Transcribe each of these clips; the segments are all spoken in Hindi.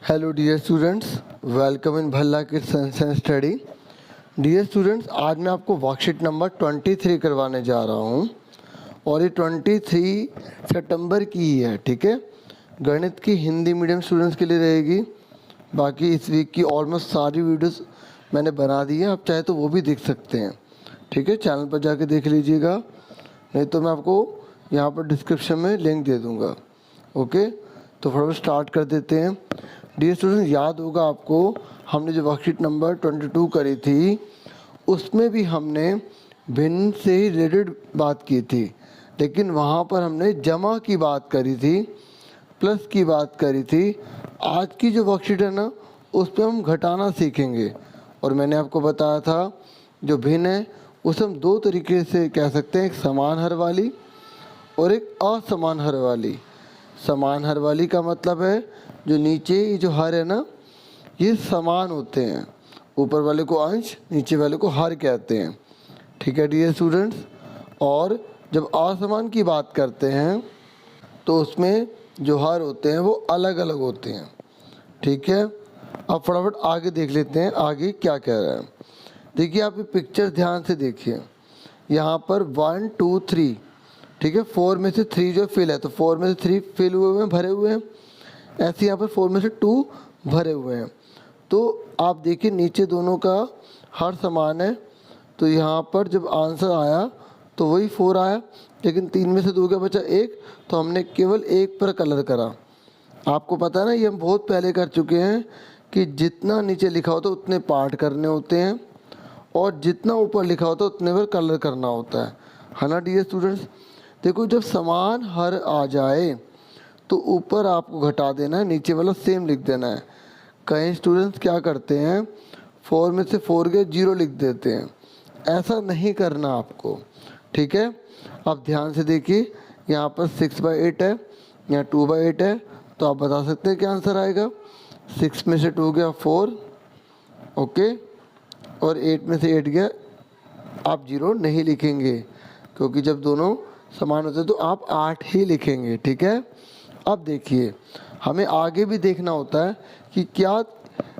Hello dear students, welcome in Bhalla kids science and study. Dear students, आज मैं आपको वर्कशीट नंबर 23 करवाने जा रहा हूँ और ये 23 सितंबर की ही है। ठीक है, गणित की हिंदी मीडियम स्टूडेंट्स के लिए रहेगी। बाकी इस वीक की ऑलमोस्ट सारी वीडियोस मैंने बना दी है, आप चाहे तो वो भी देख सकते हैं। ठीक है, चैनल पर जाके देख लीजिएगा, नहीं तो मैं आपको यहाँ पर डिस्क्रिप्शन में लिंक दे दूँगा। ओके, तो फटाफट स्टार्ट कर देते हैं। डियर स्टूडेंट, याद होगा आपको हमने जो वर्कशीट नंबर 22 करी थी उसमें भी हमने भिन्न से ही रिलेटेड बात की थी, लेकिन वहाँ पर हमने जमा की बात करी थी, प्लस की बात करी थी। आज की जो वर्कशीट है ना, उस पर हम घटाना सीखेंगे। और मैंने आपको बताया था जो भिन्न है उसे हम दो तरीके से कह सकते हैं, एक समान हर वाली और एक असमान हर वाली। समान हर वाली का मतलब है जो नीचे जो हर है ना, ये समान होते हैं, ऊपर वाले को अंश, नीचे वाले को हर कहते हैं। ठीक है डियर स्टूडेंट्स, और जब असमान की बात करते हैं तो उसमें जो हर होते हैं वो अलग अलग होते हैं। ठीक है, अब फटाफट आगे देख लेते हैं आगे क्या कह रहा है। देखिए, आप ये पिक्चर ध्यान से देखिए, यहाँ पर 1 2 3, ठीक है, 4 में से 3 जो फिल है, तो 4 में से 3 फिल हुए हैं, भरे हुए हैं। ऐसे यहाँ पर 4 में से 2 भरे हुए हैं। तो आप देखिए नीचे दोनों का हर समान है, तो यहाँ पर जब आंसर आया तो वही 4 आया, लेकिन 3 में से 2 का बचा 1, तो हमने केवल 1 पर कलर करा। आपको पता है ना, ये हम बहुत पहले कर चुके हैं कि जितना नीचे लिखा होता है उतने पार्ट करने होते हैं और जितना ऊपर लिखा होता है उतने पर कलर करना होता है ना डियर स्टूडेंट्स। देखो, जब समान हर आ जाए तो ऊपर आपको घटा देना है, नीचे वाला सेम लिख देना है। कई स्टूडेंट्स क्या करते हैं, 4 में से 4 के 0 लिख देते हैं, ऐसा नहीं करना आपको। ठीक है, आप ध्यान से देखिए, यहाँ पर 6/8 है, यहाँ 2/8 है, तो आप बता सकते हैं क्या आंसर आएगा। 6 में से 2 गया 4, ओके, और 8 में से 8 गया, आप 0 नहीं लिखेंगे क्योंकि जब दोनों समान होते हैं तो आप 8 ही लिखेंगे। ठीक है, अब देखिए हमें आगे भी देखना होता है कि क्या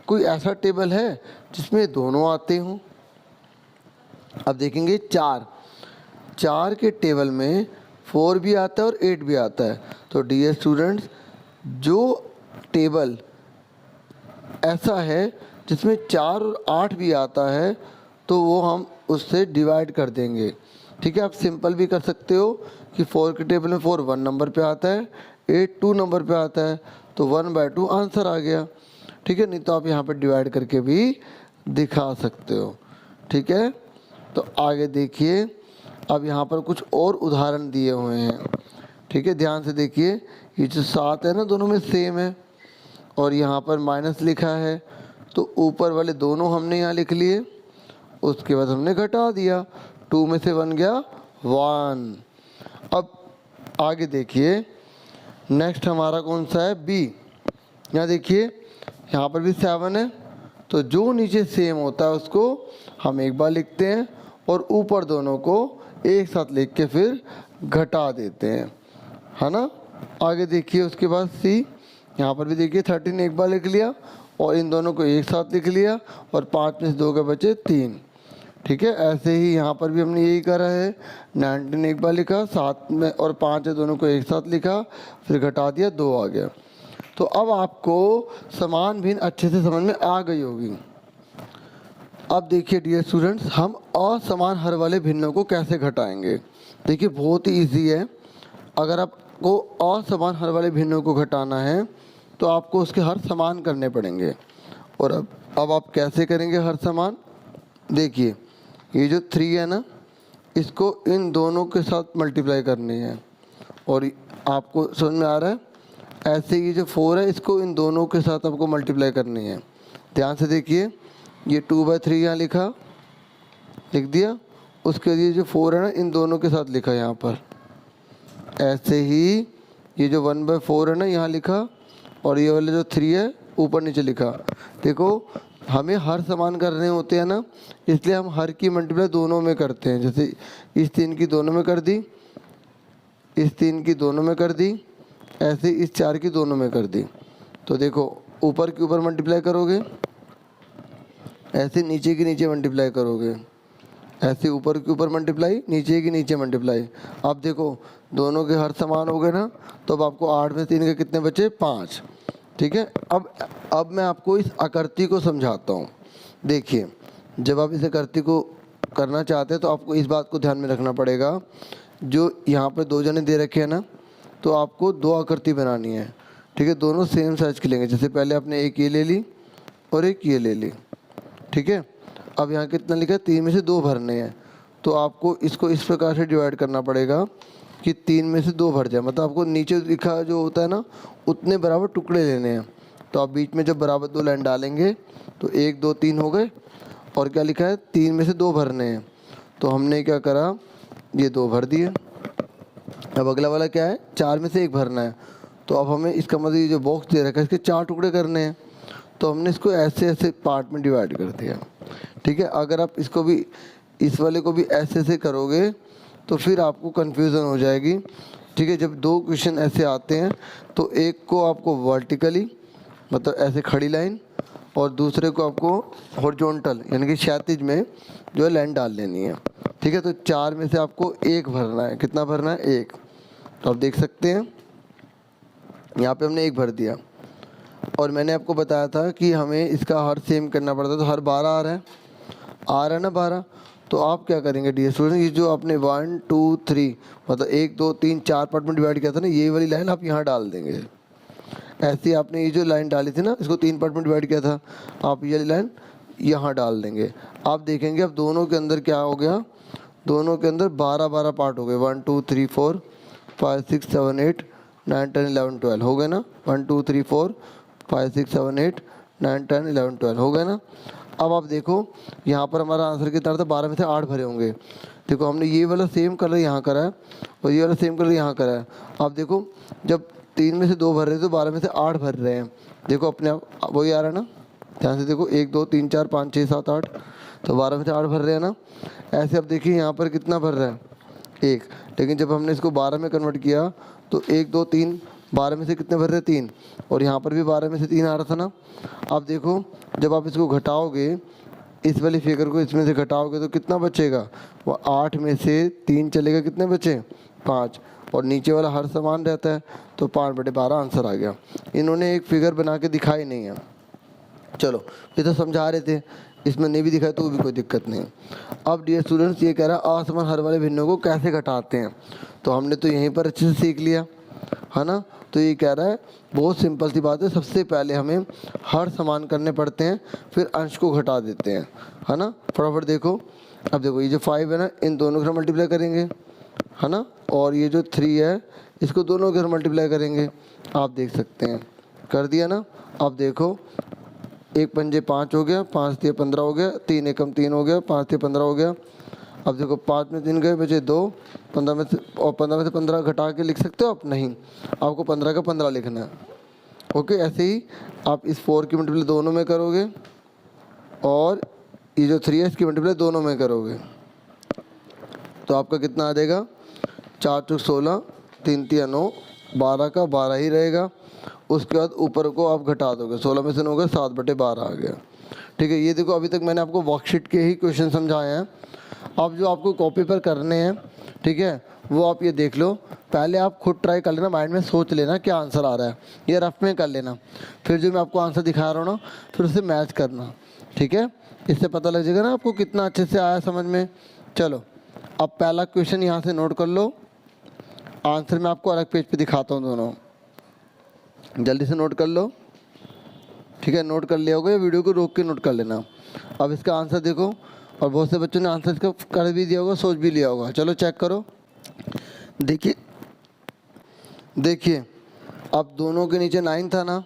कोई ऐसा टेबल है जिसमें दोनों आते हों। अब देखेंगे 4 के टेबल में 4 भी आता है और 8 भी आता है। तो डियर स्टूडेंट्स, जो टेबल ऐसा है जिसमें 4 और 8 भी आता है तो वो हम उससे डिवाइड कर देंगे। ठीक है, आप सिंपल भी कर सकते हो कि 4 के टेबल में 4 1 नंबर पे आता है, 8 2 नंबर पे आता है, तो 1/2 आंसर आ गया। ठीक है, नहीं तो आप यहाँ पर डिवाइड करके भी दिखा सकते हो। ठीक है, तो आगे देखिए, अब यहाँ पर कुछ और उदाहरण दिए हुए हैं। ठीक है, ध्यान से देखिए, ये जो 7 है ना, दोनों में सेम है और यहाँ पर माइनस लिखा है, तो ऊपर वाले दोनों हमने यहाँ लिख लिए, उसके बाद हमने घटा दिया, 2 में से 1 गया 1। अब आगे देखिए, नेक्स्ट हमारा कौन सा है, बी। यहाँ देखिए, यहाँ पर भी 7 है, तो जो नीचे सेम होता है उसको हम एक बार लिखते हैं और ऊपर दोनों को एक साथ लिख के फिर घटा देते हैं, है ना। आगे देखिए, उसके बाद सी, यहाँ पर भी देखिए 13 एक बार लिख लिया और इन दोनों को एक साथ लिख लिया और 5 में से 2 के बचे 3। ठीक है, ऐसे ही यहाँ पर भी हमने यही करा है, 19 एक बार लिखा, 7 में और 5 है, दोनों को एक साथ लिखा, फिर घटा दिया, 2 आ गया। तो अब आपको समान भिन्न अच्छे से समझ में आ गई होगी। अब देखिए डियर स्टूडेंट्स, हम असमान हर वाले भिन्नों को कैसे घटाएंगे। देखिए, बहुत ही ईजी है। अगर आपको असमान हर वाले भिन्नों को घटाना है तो आपको उसके हर समान करने पड़ेंगे। और अब आप कैसे करेंगे हर समान। देखिए, ये जो 3 है ना, इसको इन दोनों के साथ मल्टीप्लाई करनी है और आपको समझ में आ रहा है। ऐसे ये जो 4 है, इसको इन दोनों के साथ आपको मल्टीप्लाई करनी है। ध्यान से देखिए, ये 2/3 यहाँ लिखा, लिख दिया, उसके बाद ये जो 4 है ना, इन दोनों के साथ लिखा यहाँ पर। ऐसे ही ये जो 1/4 है ना, यहाँ लिखा, और ये वाले जो 3 है ऊपर नीचे लिखा। देखो, हमें हर समान करने होते हैं ना, इसलिए हम हर की मल्टीप्लाई दोनों में करते हैं। जैसे इस 3 की दोनों में कर दी, इस 3 की दोनों में कर दी, ऐसे इस 4 की दोनों में कर दी। तो देखो, ऊपर के ऊपर मल्टीप्लाई करोगे, ऐसे नीचे के नीचे मल्टीप्लाई करोगे, ऐसे ऊपर के ऊपर मल्टीप्लाई, नीचे के नीचे मल्टीप्लाई। अब देखो दोनों के हर समान हो गए ना, तो अब आपको 8 में 3 के कितने बचे, 5। ठीक है, अब मैं आपको इस आकृति को समझाता हूँ। देखिए, जब आप इस आकृति को करना चाहते हैं तो आपको इस बात को ध्यान में रखना पड़ेगा, जो यहाँ पर 2 जने दे रखे हैं ना, तो आपको 2 आकृति बनानी है। ठीक है, दोनों सेम साइज की लेंगे। जैसे पहले आपने एक ये ले ली और एक ये ले ली। ठीक है, अब यहाँ कितना लिखा है, 3 में से 2 भरने हैं, तो आपको इसको इस प्रकार से डिवाइड करना पड़ेगा कि 3 में से 2 भर जाए। मतलब आपको नीचे लिखा जो होता है ना, उतने बराबर टुकड़े लेने हैं। तो आप बीच में जब बराबर 2 लाइन डालेंगे तो 1 2 3 हो गए, और क्या लिखा है, 3 में से 2 भरने हैं। तो हमने क्या करा, ये 2 भर दिए। अब अगला वाला क्या है, 4 में से 1 भरना है। तो अब हमें इसका मतलब ये जो बॉक्स दे रखा है इसके 4 टुकड़े करने हैं, तो हमने इसको ऐसे ऐसे पार्ट में डिवाइड कर दिया। ठीक है, अगर आप इसको भी, इस वाले को भी ऐसे ऐसे करोगे तो फिर आपको कन्फ्यूज़न हो जाएगी। ठीक है, जब 2 क्वेश्चन ऐसे आते हैं तो एक को आपको वर्टिकली, मतलब ऐसे खड़ी लाइन, और दूसरे को आपको हॉरिजॉन्टल यानी कि क्षैतिज में जो है लाइन डाल लेनी है। ठीक है, तो 4 में से आपको 1 भरना है। कितना भरना है, 1। तो आप देख सकते हैं यहाँ पे हमने 1 भर दिया, और मैंने आपको बताया था कि हमें इसका हर सेम करना पड़ता है। तो हर 12 आ रहा है ना 12। तो आप क्या करेंगे डियर स्टूडेंट, ये जो आपने 1 2 3 मतलब 1 2 3 4 पार्ट में डिवाइड किया था ना, ये वाली लाइन आप यहाँ डाल देंगे। ऐसे आपने ये जो लाइन डाली थी ना, इसको 3 पार्ट में डिवाइड किया था, आप ये लाइन यहाँ डाल देंगे। आप देखेंगे अब दोनों के अंदर क्या हो गया, दोनों के अंदर 12 12 पार्ट हो गए। 1 2 3 4 5 6 7 8 9 10 11 12 हो गए ना। 1 2 3 4 5 6 7 8 9 10 11 12 हो गए ना। अब आप देखो यहाँ पर हमारा आंसर कितना था, 12 में से 8 भरे होंगे। देखो हमने ये वाला सेम कलर यहाँ करा है और ये वाला सेम कलर यहाँ करा है। आप देखो जब 3 में से 2 भर रहे थे तो 12 में से 8 भर रहे हैं। देखो अपने आप वही आ रहा है ना, ध्यान से देखो 1 2 3 4 5 6 7 8, तो 12 में से 8 भर रहे हैं ना। ऐसे अब देखिए यहाँ पर कितना भर रहा है, 1। लेकिन जब हमने इसको 12 में कन्वर्ट किया तो 1 2 3, 12 में से कितने भर रहे, 3, और यहाँ पर भी 12 में से 3 आ रहा था ना। अब देखो जब आप इसको घटाओगे, इस वाली फिगर को इसमें से घटाओगे तो कितना बचेगा, वो 8 में से 3 चलेगा, कितने बचे, 5, और नीचे वाला हर समान रहता है तो 5/12 आंसर आ गया। इन्होंने एक फिगर बना के दिखाई नहीं है, चलो ये तो समझा रहे थे, इसमें नहीं भी दिखाया तो भी कोई दिक्कत नहीं। अब डियर स्टूडेंट्स ये कह रहा है असमान हर वाले भिन्नों को कैसे घटाते हैं, तो हमने तो यहीं पर अच्छे से सीख लिया है ना। तो ये कह रहा है बहुत सिंपल सी बात है, सबसे पहले हमें हर समान करने पड़ते हैं, फिर अंश को घटा देते हैं, है ना। फटाफट देखो, अब देखो ये जो 5 है ना, इन दोनों के साथ मल्टीप्लाई करेंगे, है ना, और ये जो 3 है इसको दोनों के साथ मल्टीप्लाई करेंगे। आप देख सकते हैं कर दिया ना। अब देखो 1 पंजे 5 हो गया, 5 3 15 हो गया, 3 एकम 3 हो गया, 5 3 15 हो गया। अब देखो 5 में 3 गए, बचे 2, 15 में से, और 15 में से 15 घटा के लिख सकते हो आप, नहीं, आपको 15 का 15 लिखना है। ओके, ऐसे ही आप इस 4 की मल्टीप्लाई दोनों में करोगे, और ये जो 3 है इसकी मल्टीप्लाई दोनों में करोगे, तो आपका कितना आ जाएगा, 4 चौक 16, 3 3 9, 12 का 12 ही रहेगा। उसके बाद ऊपर को आप घटा दोगे, 16 में से 9 गए, 7/12 आ गया। ठीक है, ये देखो अभी तक मैंने आपको वर्कशीट के ही क्वेश्चन समझाए हैं। अब जो आपको कॉपी पर करने हैं, ठीक है, वो आप ये देख लो, पहले आप खुद ट्राई कर लेना, माइंड में सोच लेना क्या आंसर आ रहा है, ये रफ में कर लेना, फिर जो मैं आपको आंसर दिखा रहा हूँ ना, फिर उसे मैच करना। ठीक है, इससे पता लग जाएगा ना आपको कितना अच्छे से आया समझ में। चलो अब पहला क्वेश्चन यहाँ से नोट कर लो, आंसर मैं आपको अलग पेज पे दिखाता हूँ, दोनों जल्दी से नोट कर लो। ठीक है, नोट कर लिया होगा, या वीडियो को रोक के नोट कर लेना। अब इसका आंसर देखो, और बहुत से बच्चों ने आंसर इसका कर भी दिया होगा, सोच भी लिया होगा। चलो चेक करो, देखिए देखिए, अब दोनों के नीचे 9 था ना,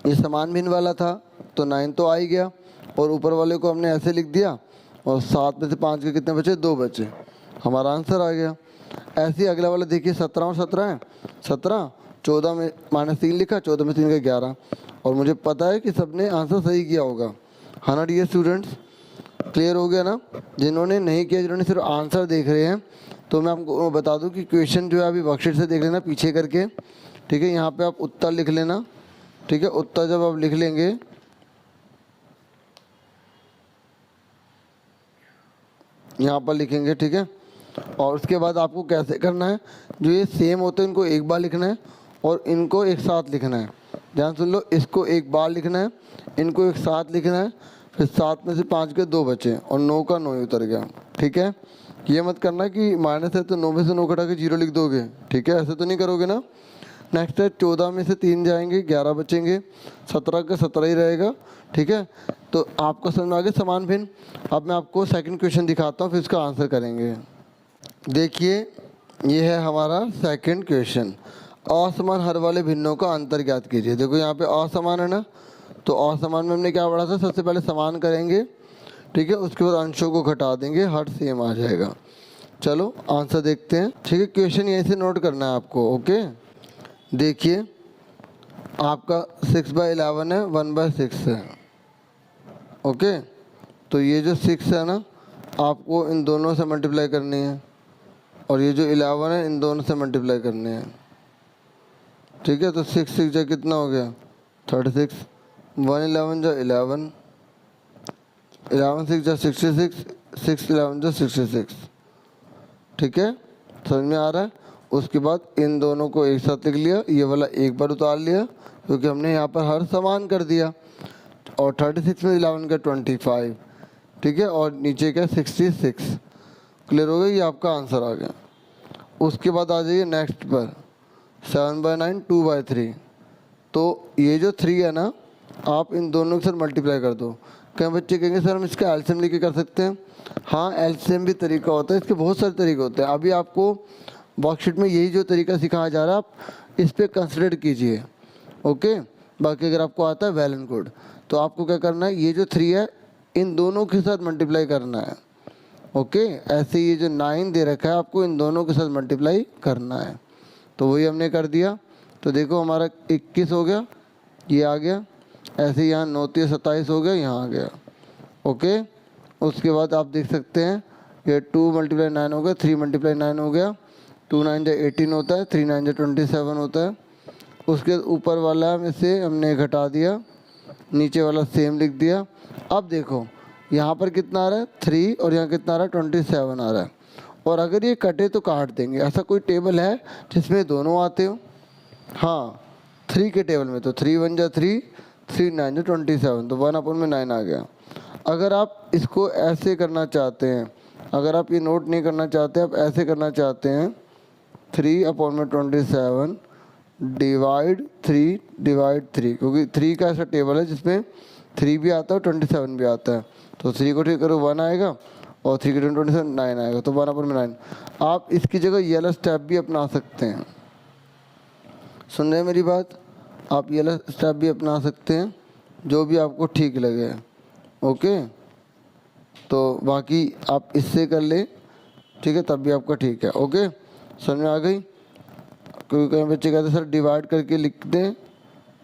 ये समान भिन्न वाला था तो 9 तो आ ही गया, और ऊपर वाले को हमने ऐसे लिख दिया, और 7 में से 5 के कितने बचे, 2 बचे, हमारा आंसर आ गया। ऐसे ही अगला वाला देखिए, 17 और 17 है, 17, 14 में -3 लिखा, 14 में 3 का 11, और मुझे पता है कि सबने आंसर सही किया होगा, है ना डियर स्टूडेंट्स। क्लियर हो गया ना। जिन्होंने नहीं किया, जिन्होंने सिर्फ आंसर देख रहे हैं, तो मैं आपको बता दूं कि क्वेश्चन जो है अभी वर्कशीट से देख लेना पीछे करके। ठीक है, यहाँ पे आप उत्तर लिख लेना, ठीक है, उतना जब आप लिख लेंगे यहाँ पर लिखेंगे, ठीक है। और उसके बाद आपको कैसे करना है, जो ये सेम होते हैं इनको एक बार लिखना है और इनको एक साथ लिखना है। ध्यान सुन लो, इसको एक बार लिखना है, इनको एक साथ लिखना है, फिर 7 में से 5 के 2 बचे और 9 का 9 ही उतर गया, ठीक है। ये मत करना कि माइनस है तो 9 में से 9 घटा के 0 लिख दोगे, ठीक है, ऐसे तो नहीं करोगे ना। नेक्स्ट है 14 में से 3 जाएंगे, 11 बचेंगे, 17 का 17 ही रहेगा, ठीक है। तो आपको समझ में आ गया समान भिन्न। अब मैं आपको सेकंड क्वेश्चन दिखाता हूँ, फिर इसका आंसर करेंगे। देखिए ये है हमारा सेकंड क्वेश्चन, असमान हर वाले भिन्नों का अंतर ज्ञात कीजिए। देखो यहाँ पे असमान है ना, तो असमान में हमने क्या पढ़ा था, सबसे पहले समान करेंगे, ठीक है, उसके बाद अंशों को घटा देंगे, हर सेम आ जाएगा। चलो आंसर देखते हैं, ठीक है। क्वेश्चन यहीं से नोट करना है आपको, ओके। देखिए आपका 6/11 है, 1/6 है, ओके। तो ये जो 6 है ना, आपको इन दोनों से मल्टीप्लाई करनी है, और ये जो 11 है इन दोनों से मल्टीप्लाई करने हैं, ठीक है। तो 6 जा कितना हो गया 36, 1 11 जा 11, 11 6 जा 66, 6 11 जा 66, ठीक है, समझ में आ रहा है। उसके बाद इन दोनों को एक साथ लिख लिया, ये वाला एक बार उतार लिया क्योंकि हमने यहाँ पर हर समान कर दिया, और 36 में 11 का 25, ठीक है, और नीचे का 66। क्लियर हो गया, ये आपका आंसर आ गया। उसके बाद आ जाइए नेक्स्ट पर, 7/9 2/3। तो ये जो 3 है ना, आप इन दोनों के साथ मल्टीप्लाई कर दो। कई बच्चे कहेंगे सर हम इसका एलसीएम लेके कर सकते हैं। हाँ, एलसीएम भी तरीका होता है, इसके बहुत सारे तरीके होते हैं। अभी आपको वर्कशीट में यही जो तरीका सिखाया जा रहा है, आप इस पर कंसिडर कीजिए, ओके। बाकी अगर आपको आता है वेल एंड गुड। तो आपको क्या करना है, ये जो 3 है इन दोनों के साथ मल्टीप्लाई करना है, ओके। ऐसे ये जो 9 दे रखा है आपको इन दोनों के साथ मल्टीप्लाई करना है, तो वही हमने कर दिया। तो देखो हमारा 21 हो गया, ये आ गया, ऐसे यहाँ 9 3 27 हो गया, यहाँ आ गया, ओके। उसके बाद आप देख सकते हैं ये 2 × 9 हो गया, 3 × 9 हो गया, 2 9 जा 18 होता है, 3 9 जा 27 होता है। उसके ऊपर वाला में से हमने घटा दिया, नीचे वाला सेम लिख दिया। अब देखो यहाँ पर कितना आ रहा है 3, और यहाँ कितना आ रहा है 27 आ रहा है। और अगर ये कटे तो काट देंगे। ऐसा कोई टेबल है जिसमें दोनों आते हो? हाँ, 3 के टेबल में तो 3 1 जा 3, 3 9 जा 27, तो 1/9 आ गया। अगर आप इसको ऐसे करना चाहते हैं, अगर आप ये नोट नहीं करना चाहते, आप ऐसे करना चाहते हैं, 3/27 डिवाइड 3, क्योंकि 3 का ऐसा टेबल है जिसमें 3 भी आता है और 27 भी आता है। तो 3 को ठीक करो 1 आएगा, और 3 के 27 9 आएगा, तो 1/9। आप इसकी जगह ये वाला स्टेप भी अपना सकते हैं। सुन रहे हैं मेरी बात? आप ये वाला स्टेप भी अपना सकते हैं, जो भी आपको ठीक लगे, ओके। तो बाकी आप इससे कर ले, ठीक है, तब भी आपका ठीक है, ओके। समझ में आ गई? क्योंकि कई बच्चे कहते सर डिवाइड करके लिख दें,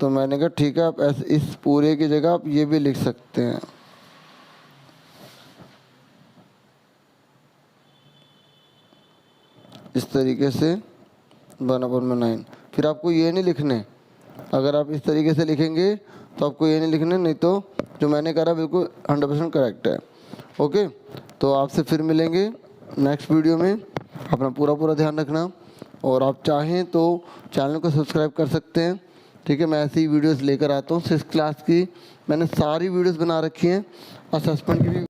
तो मैंने कहा ठीक है, आप ऐसे इस पूरे की जगह आप ये भी लिख सकते हैं। इस तरीके से 1/9। फिर आपको ये नहीं लिखने, अगर आप इस तरीके से लिखेंगे तो आपको ये नहीं लिखने, नहीं तो जो मैंने करा बिल्कुल 100% करेक्ट है, ओके। तो आपसे फिर मिलेंगे नेक्स्ट वीडियो में। अपना पूरा ध्यान रखना, और आप चाहें तो चैनल को सब्सक्राइब कर सकते हैं, ठीक है। मैं ऐसी वीडियोस लेकर आता हूँ। 6th क्लास की मैंने सारी वीडियोस बना रखी हैं, असेसमेंट की भी